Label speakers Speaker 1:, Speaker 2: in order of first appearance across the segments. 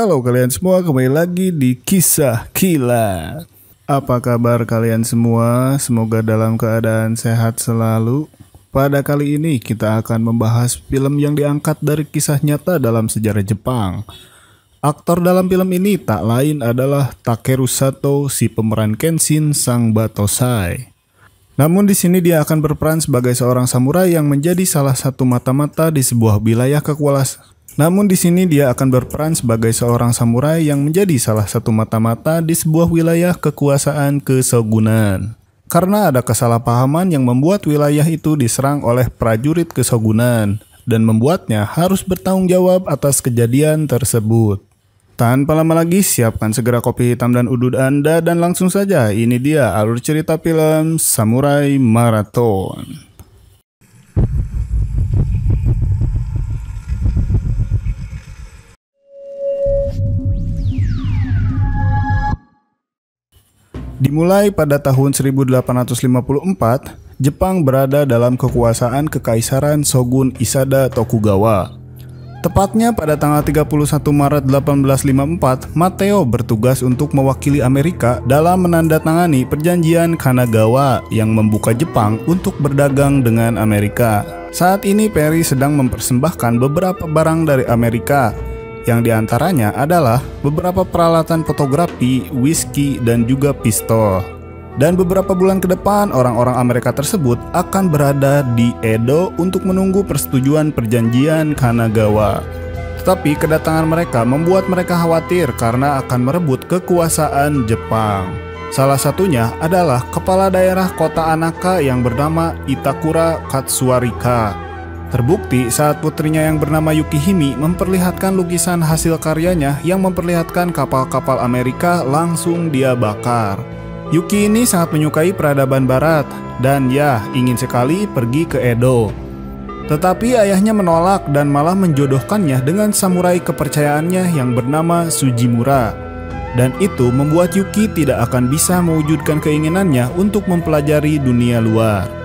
Speaker 1: Halo kalian semua, kembali lagi di Kisah Kilat. Apa kabar kalian semua? Semoga dalam keadaan sehat selalu. Pada kali ini kita akan membahas film yang diangkat dari kisah nyata dalam sejarah Jepang. Aktor dalam film ini tak lain adalah Takeru Sato, si pemeran Kenshin Sang Batosai. Namun di sini dia akan berperan sebagai seorang samurai yang menjadi salah satu mata-mata di sebuah wilayah kekuasaan. Kesogunan. Karena ada kesalahpahaman yang membuat wilayah itu diserang oleh prajurit kesogunan dan membuatnya harus bertanggung jawab atas kejadian tersebut. Tanpa lama lagi, siapkan segera kopi hitam dan udud Anda dan langsung saja, ini dia alur cerita film Samurai Marathon. Dimulai pada tahun 1854, Jepang berada dalam kekuasaan Kekaisaran Shogun Isada Tokugawa. Tepatnya pada tanggal 31 Maret 1854, Mateo bertugas untuk mewakili Amerika dalam menandatangani perjanjian Kanagawa yang membuka Jepang untuk berdagang dengan Amerika. Saat ini Perry sedang mempersembahkan beberapa barang dari Amerika, yang diantaranya adalah beberapa peralatan fotografi, whisky, dan juga pistol. Dan beberapa bulan ke depan, orang-orang Amerika tersebut akan berada di Edo untuk menunggu persetujuan perjanjian Kanagawa. Tetapi kedatangan mereka membuat mereka khawatir karena akan merebut kekuasaan Jepang. Salah satunya adalah kepala daerah kota Anaka yang bernama Itakura Katsuarika. Terbukti saat putrinya yang bernama Yukihime memperlihatkan lukisan hasil karyanya yang memperlihatkan kapal-kapal Amerika langsung dia bakar. Yuki ini sangat menyukai peradaban barat dan ya ingin sekali pergi ke Edo. Tetapi ayahnya menolak dan malah menjodohkannya dengan samurai kepercayaannya yang bernama Sujimura. Dan itu membuat Yuki tidak akan bisa mewujudkan keinginannya untuk mempelajari dunia luar.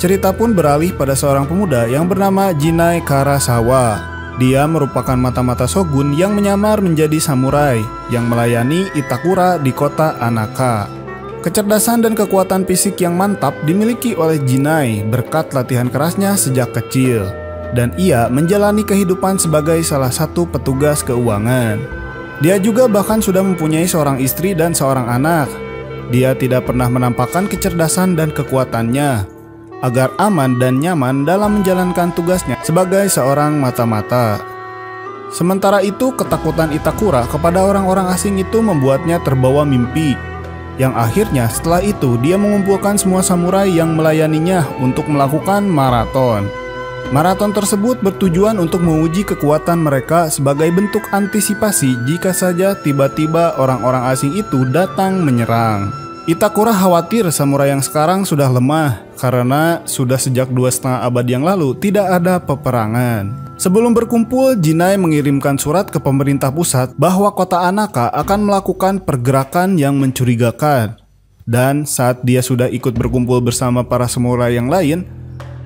Speaker 1: Cerita pun beralih pada seorang pemuda yang bernama Jinai Karasawa. Dia merupakan mata-mata shogun yang menyamar menjadi samurai yang melayani Itakura di kota Anaka. Kecerdasan dan kekuatan fisik yang mantap dimiliki oleh Jinai berkat latihan kerasnya sejak kecil. Dan ia menjalani kehidupan sebagai salah satu petugas keuangan. Dia juga bahkan sudah mempunyai seorang istri dan seorang anak. Dia tidak pernah menampakkan kecerdasan dan kekuatannya agar aman dan nyaman dalam menjalankan tugasnya sebagai seorang mata-mata. Sementara itu, ketakutan Itakura kepada orang-orang asing itu membuatnya terbawa mimpi, yang akhirnya setelah itu dia mengumpulkan semua samurai yang melayaninya untuk melakukan maraton. Maraton tersebut bertujuan untuk menguji kekuatan mereka sebagai bentuk antisipasi jika saja tiba-tiba orang-orang asing itu datang menyerang. Itakura khawatir samurai yang sekarang sudah lemah karena sudah sejak 2,5 abad yang lalu tidak ada peperangan. Sebelum berkumpul, Jinai mengirimkan surat ke pemerintah pusat bahwa kota Anaka akan melakukan pergerakan yang mencurigakan. Dan saat dia sudah ikut berkumpul bersama para samurai yang lain,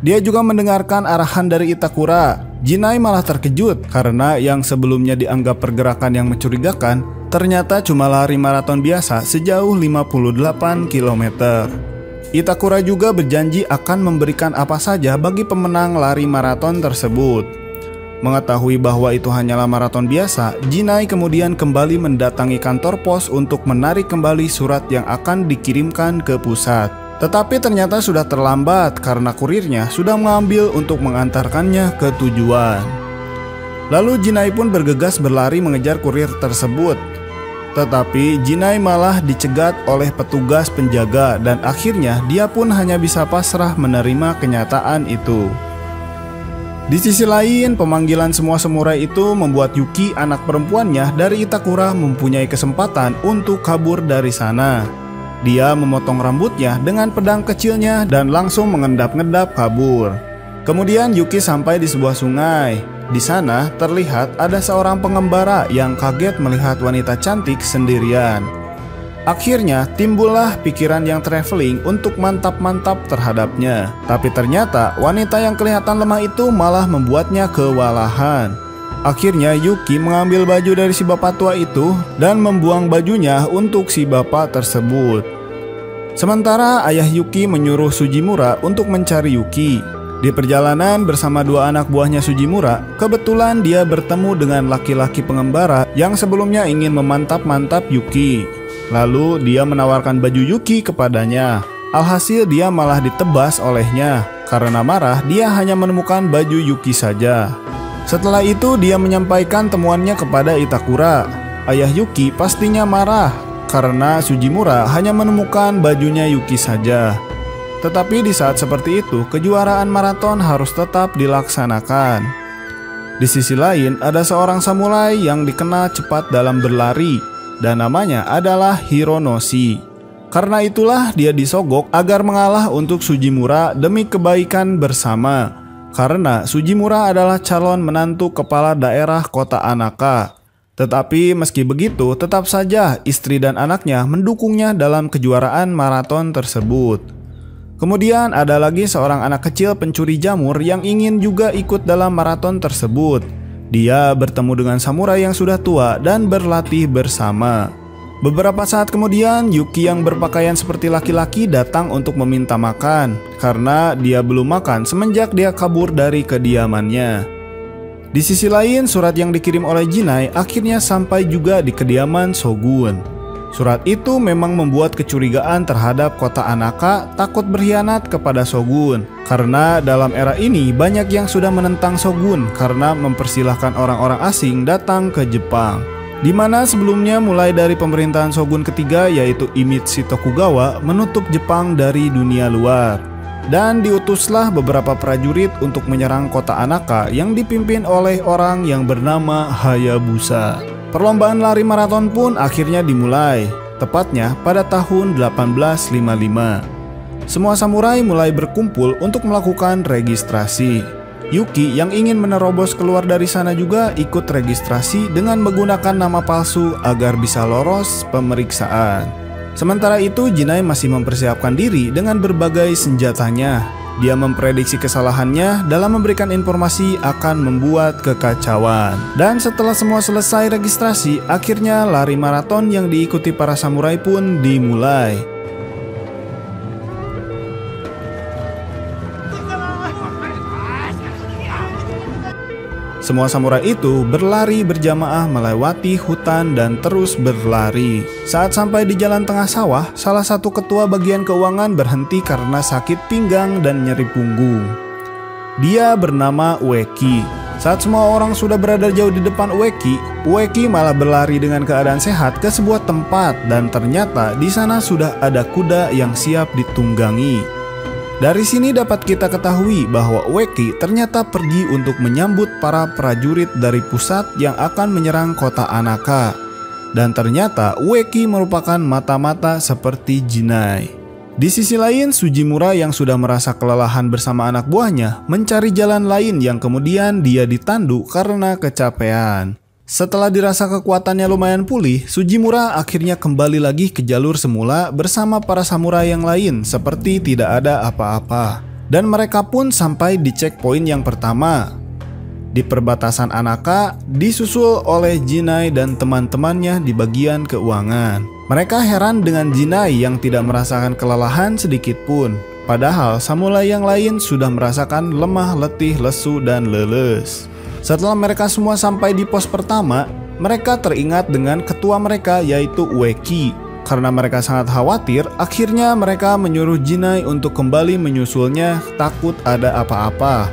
Speaker 1: dia juga mendengarkan arahan dari Itakura. Jinai malah terkejut karena yang sebelumnya dianggap pergerakan yang mencurigakan ternyata cuma lari maraton biasa sejauh 58 km. Itakura juga berjanji akan memberikan apa saja bagi pemenang lari maraton tersebut. Mengetahui bahwa itu hanyalah maraton biasa, Jinai kemudian kembali mendatangi kantor pos untuk menarik kembali surat yang akan dikirimkan ke pusat. Tetapi ternyata sudah terlambat karena kurirnya sudah mengambil untuk mengantarkannya ke tujuan. Lalu Jinai pun bergegas berlari mengejar kurir tersebut. Tetapi Jinai malah dicegat oleh petugas penjaga dan akhirnya dia pun hanya bisa pasrah menerima kenyataan itu. Di sisi lain, pemanggilan semua samurai itu membuat Yuki, anak perempuannya dari Itakura, mempunyai kesempatan untuk kabur dari sana. Dia memotong rambutnya dengan pedang kecilnya dan langsung mengendap-endap kabur. Kemudian Yuki sampai di sebuah sungai. Di sana terlihat ada seorang pengembara yang kaget melihat wanita cantik sendirian. Akhirnya timbullah pikiran yang traveling untuk mantap-mantap terhadapnya. Tapi ternyata wanita yang kelihatan lemah itu malah membuatnya kewalahan. Akhirnya Yuki mengambil baju dari si bapak tua itu dan membuang bajunya untuk si bapak tersebut. Sementara ayah Yuki menyuruh Sujimura untuk mencari Yuki. Di perjalanan bersama dua anak buahnya Sujimura, kebetulan dia bertemu dengan laki-laki pengembara yang sebelumnya ingin memantap-mantap Yuki. Lalu dia menawarkan baju Yuki kepadanya. Alhasil dia malah ditebas olehnya. Karena marah, dia hanya menemukan baju Yuki saja. Setelah itu dia menyampaikan temuannya kepada Itakura. Ayah Yuki pastinya marah karena Sujimura hanya menemukan bajunya Yuki saja. Tetapi di saat seperti itu, kejuaraan maraton harus tetap dilaksanakan. Di sisi lain, ada seorang samurai yang dikenal cepat dalam berlari dan namanya adalah Hironoshi. Karena itulah dia disogok agar mengalah untuk Sujimura demi kebaikan bersama. Karena Sujimura adalah calon menantu kepala daerah kota Anaka. Tetapi meski begitu, tetap saja istri dan anaknya mendukungnya dalam kejuaraan maraton tersebut. Kemudian ada lagi seorang anak kecil pencuri jamur yang ingin juga ikut dalam maraton tersebut. Dia bertemu dengan samurai yang sudah tua dan berlatih bersama. Beberapa saat kemudian, Yuki yang berpakaian seperti laki-laki datang untuk meminta makan karena dia belum makan semenjak dia kabur dari kediamannya. Di sisi lain, surat yang dikirim oleh Jinai akhirnya sampai juga di kediaman Shogun. Surat itu memang membuat kecurigaan terhadap kota Anaka takut berkhianat kepada Shogun. Karena dalam era ini banyak yang sudah menentang Shogun karena mempersilahkan orang-orang asing datang ke Jepang. Di mana sebelumnya mulai dari pemerintahan Shogun ketiga yaitu Iemitsu Tokugawa menutup Jepang dari dunia luar. Dan diutuslah beberapa prajurit untuk menyerang kota Anaka yang dipimpin oleh orang yang bernama Hayabusa. Perlombaan lari maraton pun akhirnya dimulai, tepatnya pada tahun 1855. Semua samurai mulai berkumpul untuk melakukan registrasi. Yuki yang ingin menerobos keluar dari sana juga ikut registrasi dengan menggunakan nama palsu agar bisa lolos pemeriksaan. Sementara itu Jinai masih mempersiapkan diri dengan berbagai senjatanya. Dia memprediksi kesalahannya dalam memberikan informasi akan membuat kekacauan. Dan setelah semua selesai registrasi, akhirnya lari maraton yang diikuti para samurai pun dimulai. Semua samurai itu berlari berjamaah melewati hutan dan terus berlari. Saat sampai di jalan tengah sawah, salah satu ketua bagian keuangan berhenti karena sakit pinggang dan nyeri punggung. Dia bernama Ueki. Saat semua orang sudah berada jauh di depan Ueki malah berlari dengan keadaan sehat ke sebuah tempat dan ternyata di sana sudah ada kuda yang siap ditunggangi. Dari sini dapat kita ketahui bahwa Ueki ternyata pergi untuk menyambut para prajurit dari pusat yang akan menyerang kota Anaka. Dan ternyata Ueki merupakan mata-mata seperti Jinai. Di sisi lain, Sujimura yang sudah merasa kelelahan bersama anak buahnya mencari jalan lain yang kemudian dia ditandu karena kecapean. Setelah dirasa kekuatannya lumayan pulih, Sujimura akhirnya kembali lagi ke jalur semula bersama para samurai yang lain seperti tidak ada apa-apa. Dan mereka pun sampai di checkpoint yang pertama. Di perbatasan Anaka, disusul oleh Jinai dan teman-temannya di bagian keuangan. Mereka heran dengan Jinai yang tidak merasakan kelelahan sedikit pun. Padahal samurai yang lain sudah merasakan lemah, letih, lesu, dan leles. Setelah mereka semua sampai di pos pertama, mereka teringat dengan ketua mereka yaitu Ueki. Karena mereka sangat khawatir, akhirnya mereka menyuruh Jinai untuk kembali menyusulnya takut ada apa-apa.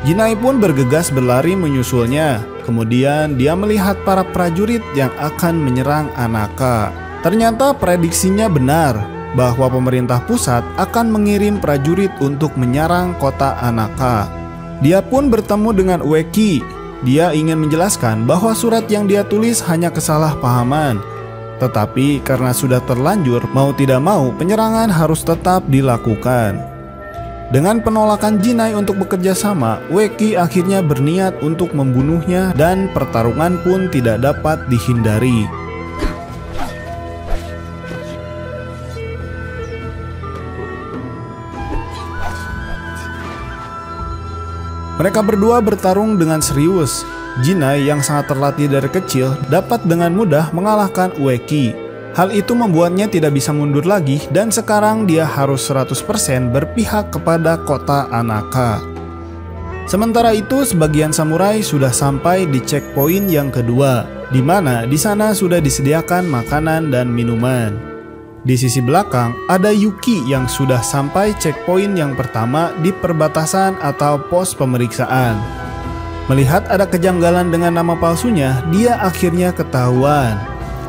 Speaker 1: Jinai pun bergegas berlari menyusulnya. Kemudian dia melihat para prajurit yang akan menyerang Anaka. Ternyata prediksinya benar bahwa pemerintah pusat akan mengirim prajurit untuk menyerang kota Anaka. Dia pun bertemu dengan Ueki. Dia ingin menjelaskan bahwa surat yang dia tulis hanya kesalahpahaman. Tetapi karena sudah terlanjur, mau tidak mau penyerangan harus tetap dilakukan. Dengan penolakan Jinai untuk bekerja sama, Ueki akhirnya berniat untuk membunuhnya dan pertarungan pun tidak dapat dihindari. Mereka berdua bertarung dengan serius. Jinai yang sangat terlatih dari kecil dapat dengan mudah mengalahkan Ueki. Hal itu membuatnya tidak bisa mundur lagi dan sekarang dia harus 100% berpihak kepada kota Anaka. Sementara itu, sebagian samurai sudah sampai di checkpoint yang kedua, di mana di sana sudah disediakan makanan dan minuman. Di sisi belakang ada Yuki yang sudah sampai checkpoint yang pertama di perbatasan atau pos pemeriksaan. Melihat ada kejanggalan dengan nama palsunya, dia akhirnya ketahuan.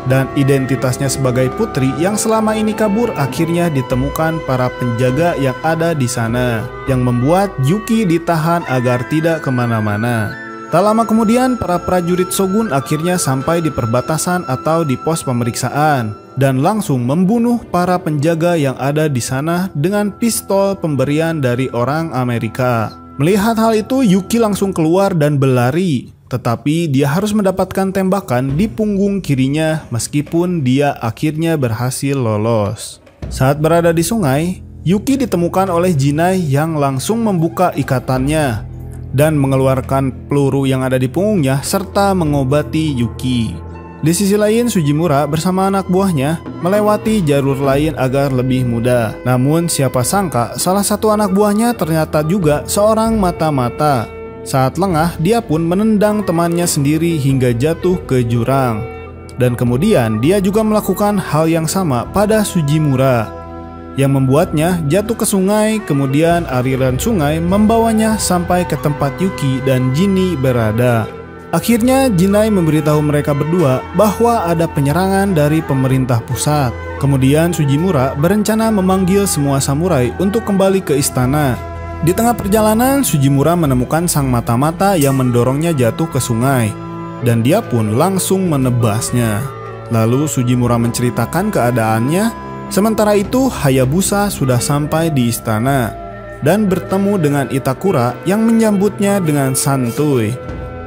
Speaker 1: Dan identitasnya sebagai putri yang selama ini kabur akhirnya ditemukan para penjaga yang ada di sana, yang membuat Yuki ditahan agar tidak kemana-mana. Tak lama kemudian, para prajurit Shogun akhirnya sampai di perbatasan atau di pos pemeriksaan dan langsung membunuh para penjaga yang ada di sana dengan pistol pemberian dari orang Amerika. Melihat hal itu, Yuki langsung keluar dan berlari. Tetapi dia harus mendapatkan tembakan di punggung kirinya meskipun dia akhirnya berhasil lolos. Saat berada di sungai, Yuki ditemukan oleh Jinai yang langsung membuka ikatannya dan mengeluarkan peluru yang ada di punggungnya serta mengobati Yuki. Di sisi lain, Sujimura bersama anak buahnya melewati jalur lain agar lebih mudah. Namun siapa sangka salah satu anak buahnya ternyata juga seorang mata-mata. Saat lengah, dia pun menendang temannya sendiri hingga jatuh ke jurang. Dan kemudian dia juga melakukan hal yang sama pada Sujimura, yang membuatnya jatuh ke sungai. Kemudian aliran sungai membawanya sampai ke tempat Yuki dan Jinni berada. Akhirnya Jinai memberitahu mereka berdua bahwa ada penyerangan dari pemerintah pusat. Kemudian Sujimura berencana memanggil semua samurai untuk kembali ke istana. Di tengah perjalanan, Sujimura menemukan sang mata-mata yang mendorongnya jatuh ke sungai, dan dia pun langsung menebasnya. Lalu Sujimura menceritakan keadaannya. Sementara itu, Hayabusa sudah sampai di istana dan bertemu dengan Itakura yang menyambutnya dengan santuy.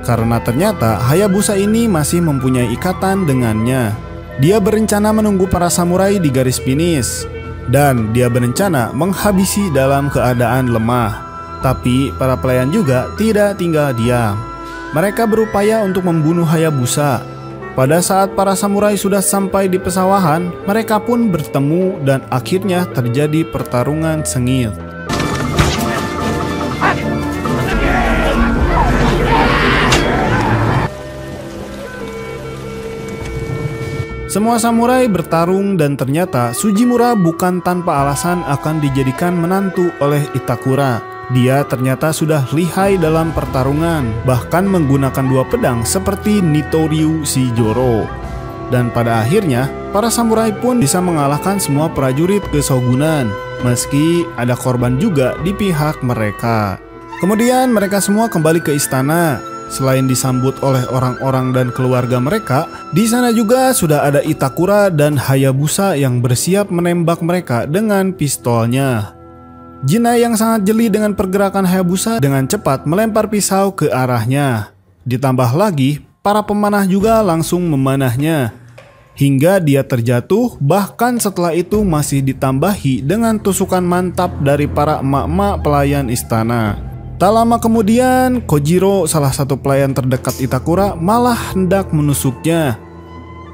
Speaker 1: Karena ternyata Hayabusa ini masih mempunyai ikatan dengannya. Dia berencana menunggu para samurai di garis finish. Dan dia berencana menghabisi dalam keadaan lemah. Tapi para pelayan juga tidak tinggal diam. Mereka berupaya untuk membunuh Hayabusa. Pada saat para samurai sudah sampai di pesawahan, mereka pun bertemu dan akhirnya terjadi pertarungan sengit. Semua samurai bertarung dan ternyata Sujimura bukan tanpa alasan akan dijadikan menantu oleh Itakura. Dia ternyata sudah lihai dalam pertarungan, bahkan menggunakan dua pedang seperti Nitoryu Shijoro. Dan pada akhirnya, para samurai pun bisa mengalahkan semua prajurit keshogunan, meski ada korban juga di pihak mereka. Kemudian mereka semua kembali ke istana. Selain disambut oleh orang-orang dan keluarga mereka, di sana juga sudah ada Itakura dan Hayabusa yang bersiap menembak mereka dengan pistolnya. Jinai yang sangat jeli dengan pergerakan Hayabusa dengan cepat melempar pisau ke arahnya. Ditambah lagi, para pemanah juga langsung memanahnya hingga dia terjatuh, bahkan setelah itu masih ditambahi dengan tusukan mantap dari para emak-emak pelayan istana. Tak lama kemudian, Kojiro, salah satu pelayan terdekat Itakura, malah hendak menusuknya.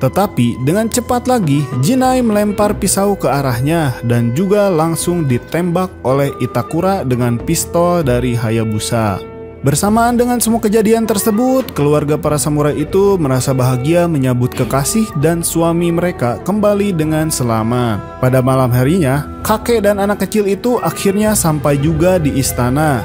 Speaker 1: Tetapi dengan cepat lagi, Jinai melempar pisau ke arahnya dan juga langsung ditembak oleh Itakura dengan pistol dari Hayabusa. Bersamaan dengan semua kejadian tersebut, keluarga para samurai itu merasa bahagia menyambut kekasih dan suami mereka kembali dengan selamat. Pada malam harinya, kakek dan anak kecil itu akhirnya sampai juga di istana.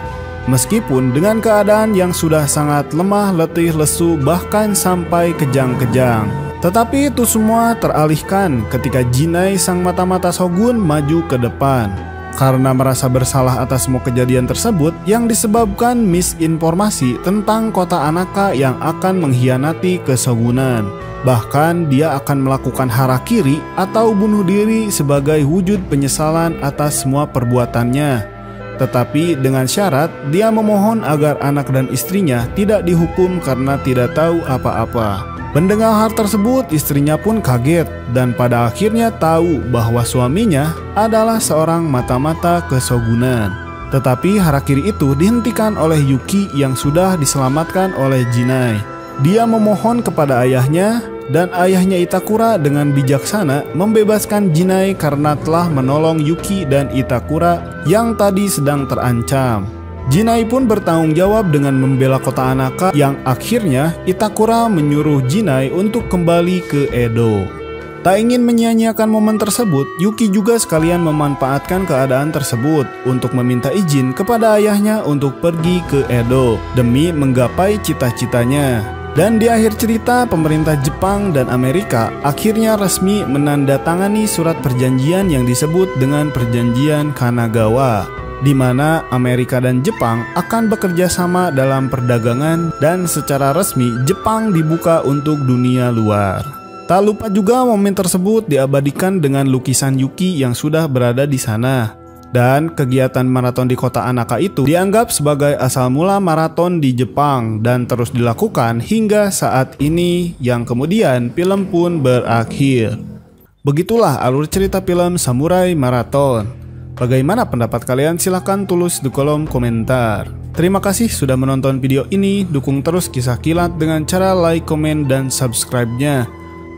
Speaker 1: Meskipun dengan keadaan yang sudah sangat lemah, letih, lesu, bahkan sampai kejang-kejang. Tetapi itu semua teralihkan ketika Jinai sang mata-mata shogun maju ke depan. Karena merasa bersalah atas semua kejadian tersebut yang disebabkan misinformasi tentang kota Anaka yang akan mengkhianati keshogunan. Bahkan dia akan melakukan harakiri atau bunuh diri sebagai wujud penyesalan atas semua perbuatannya. Tetapi dengan syarat dia memohon agar anak dan istrinya tidak dihukum karena tidak tahu apa-apa. Mendengar hal tersebut, istrinya pun kaget dan pada akhirnya tahu bahwa suaminya adalah seorang mata-mata keshogunan. Tetapi harakiri itu dihentikan oleh Yuki yang sudah diselamatkan oleh Jinai. Dia memohon kepada ayahnya, dan ayahnya Itakura dengan bijaksana membebaskan Jinai karena telah menolong Yuki dan Itakura yang tadi sedang terancam. Jinai pun bertanggung jawab dengan membela kota Anaka yang akhirnya Itakura menyuruh Jinai untuk kembali ke Edo. Tak ingin menyia-nyiakan momen tersebut, Yuki juga sekalian memanfaatkan keadaan tersebut untuk meminta izin kepada ayahnya untuk pergi ke Edo demi menggapai cita-citanya. Dan di akhir cerita, pemerintah Jepang dan Amerika akhirnya resmi menandatangani surat perjanjian yang disebut dengan Perjanjian Kanagawa, di mana Amerika dan Jepang akan bekerja sama dalam perdagangan dan secara resmi Jepang dibuka untuk dunia luar. Tak lupa juga momen tersebut diabadikan dengan lukisan Yuki yang sudah berada di sana. Dan kegiatan maraton di kota Anaka itu dianggap sebagai asal mula maraton di Jepang dan terus dilakukan hingga saat ini, yang kemudian film pun berakhir. Begitulah alur cerita film Samurai Marathon. Bagaimana pendapat kalian? Silahkan tulis di kolom komentar. Terima kasih sudah menonton video ini. Dukung terus Kisah Kilat dengan cara like, komen, dan subscribe-nya.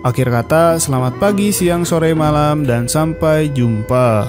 Speaker 1: Akhir kata, selamat pagi, siang, sore, malam, dan sampai jumpa.